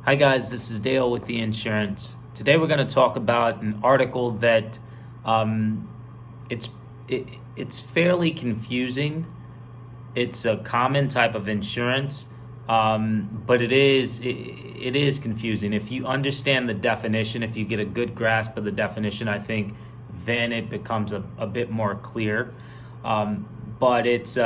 Hi guys, this is Dale with the insurance. Today we're going to talk about an article that um, it's it's fairly confusing. It's a common type of insurance, but it is confusing. If you understand the definition, if you get a good grasp of the definition, I think then it becomes a bit more clear. But it's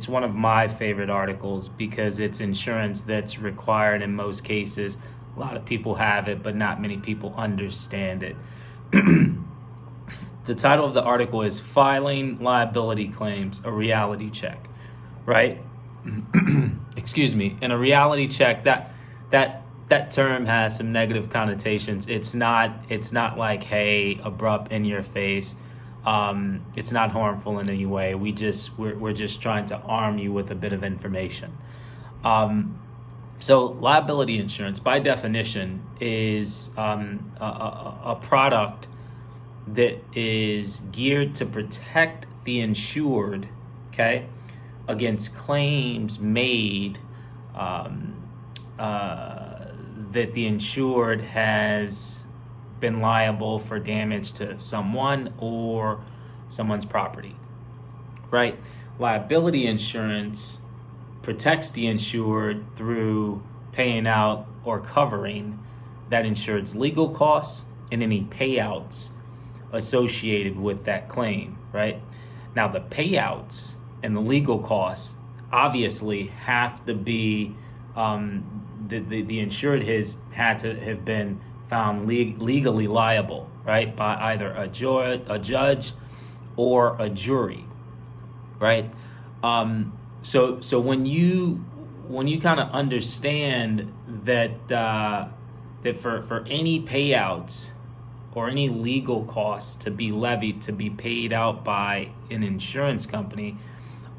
one of my favorite articles because it's insurance that's required in most cases. A lot of people have it, but not many people understand it. The title of the article is Filing Liability Claims, a Reality Check, right? Excuse me. In a reality check, that term has some negative connotations. It's not like, hey, abrupt, in your face. It's not harmful in any way. We're just trying to arm you with a bit of information. So liability insurance, by definition, is a product that is geared to protect the insured, okay, against claims made that the insured has been liable for damage to someone or someone's property, right? Liability insurance protects the insured through paying out or covering that insured's legal costs and any payouts associated with that claim, right? Now, the payouts and the legal costs obviously have to be the insured has had to have been found legally liable, right, by either a judge or a jury, right? So when you kind of understand that for any payouts or any legal costs to be levied, to be paid out by an insurance company,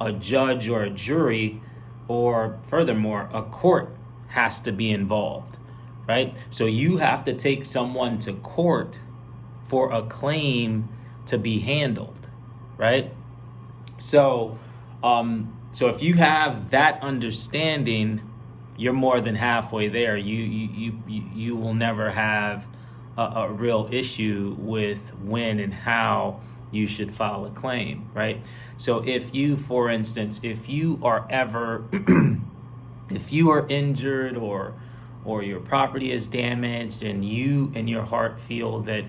a judge or a jury, or furthermore, a court has to be involved, right? So you have to take someone to court for a claim to be handled, right? So if you have that understanding, you're more than halfway there. You will never have a real issue with when and how you should file a claim, right? So if you, for instance, if you are ever if you are injured or your property is damaged and you in your heart feel that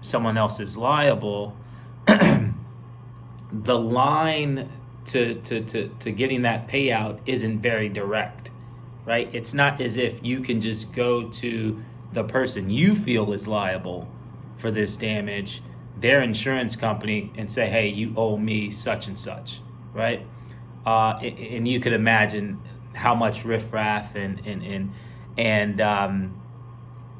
someone else is liable, the line to getting that payout isn't very direct, right? It's not as if you can just go to the person you feel is liable for this damage, their insurance company, and say, hey, you owe me such and such, right? And you could imagine how much riffraff and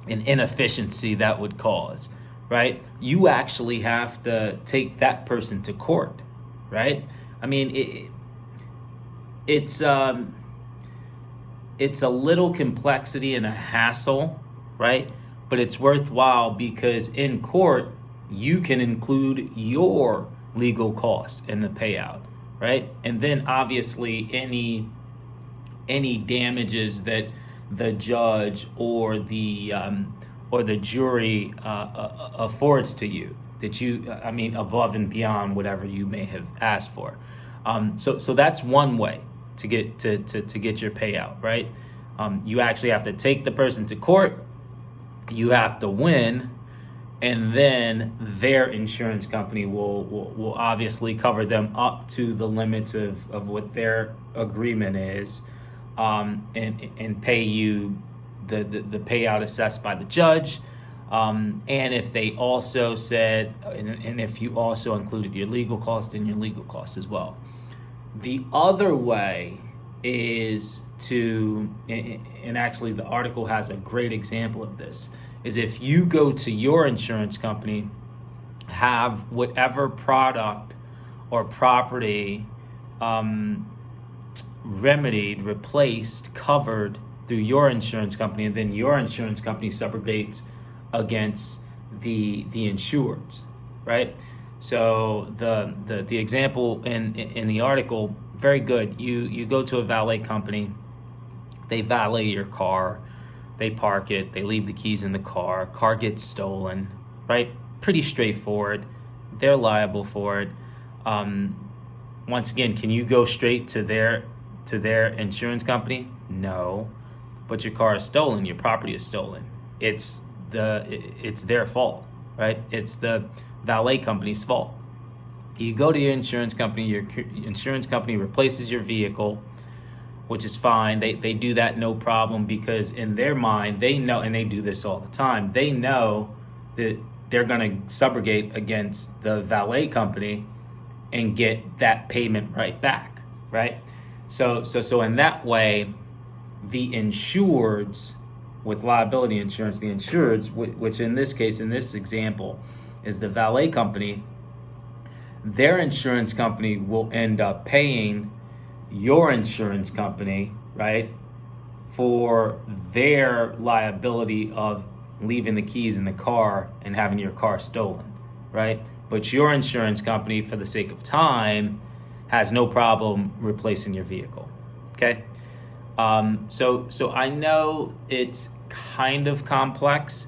inefficiency that would cause, right? You actually have to take that person to court, right? I mean, it's a little complexity and a hassle, right? But it's worthwhile because in court, you can include your legal costs in the payout, right? And then obviously any damages that the judge or the jury affords to you, that above and beyond whatever you may have asked for. So that's one way to get to get your payout, right? You actually have to take the person to court. You have to win, and then their insurance company will obviously cover them up to the limits of what their agreement is, and pay you the payout assessed by the judge. And if they also said, and if you also included your legal costs, then your legal costs as well. The other way is to, and actually the article has a great example of this, is if you go to your insurance company, have whatever product or property remedied, replaced, covered through your insurance company, and then your insurance company subrogates against the insureds, right? So the example in the article, very good. You go to a valet company They valet your car, they park it, they leave the keys in the car gets stolen, right? Pretty straightforward. They're liable for it. Once again, can you go straight to their insurance company? No. But your car is stolen, your property is stolen. It's their fault, right? It's the valet company's fault. You go to your insurance company replaces your vehicle, which is fine. They do that no problem, because in their mind, they know, and they do this all the time, they know that they're going to subrogate against the valet company and get that payment right back, right? So in that way, the insureds with liability insurance, the insureds, which in this case, in this example, is the valet company, their insurance company will end up paying your insurance company, right, for their liability of leaving the keys in the car and having your car stolen, right? But your insurance company, for the sake of time, has no problem replacing your vehicle, okay? So I know it's kind of complex,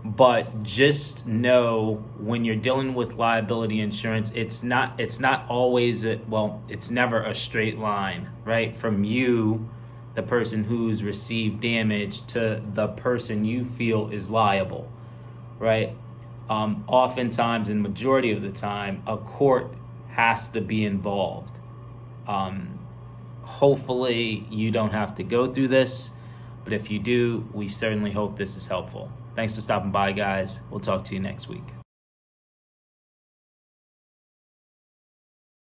but just know when you're dealing with liability insurance, it's not always it's never a straight line, right? From you, the person who's received damage, to the person you feel is liable, right? Oftentimes, and majority of the time, a court has to be involved. Hopefully you don't have to go through this, but if you do, we certainly hope this is helpful. Thanks for stopping by, guys. We'll talk to you next week.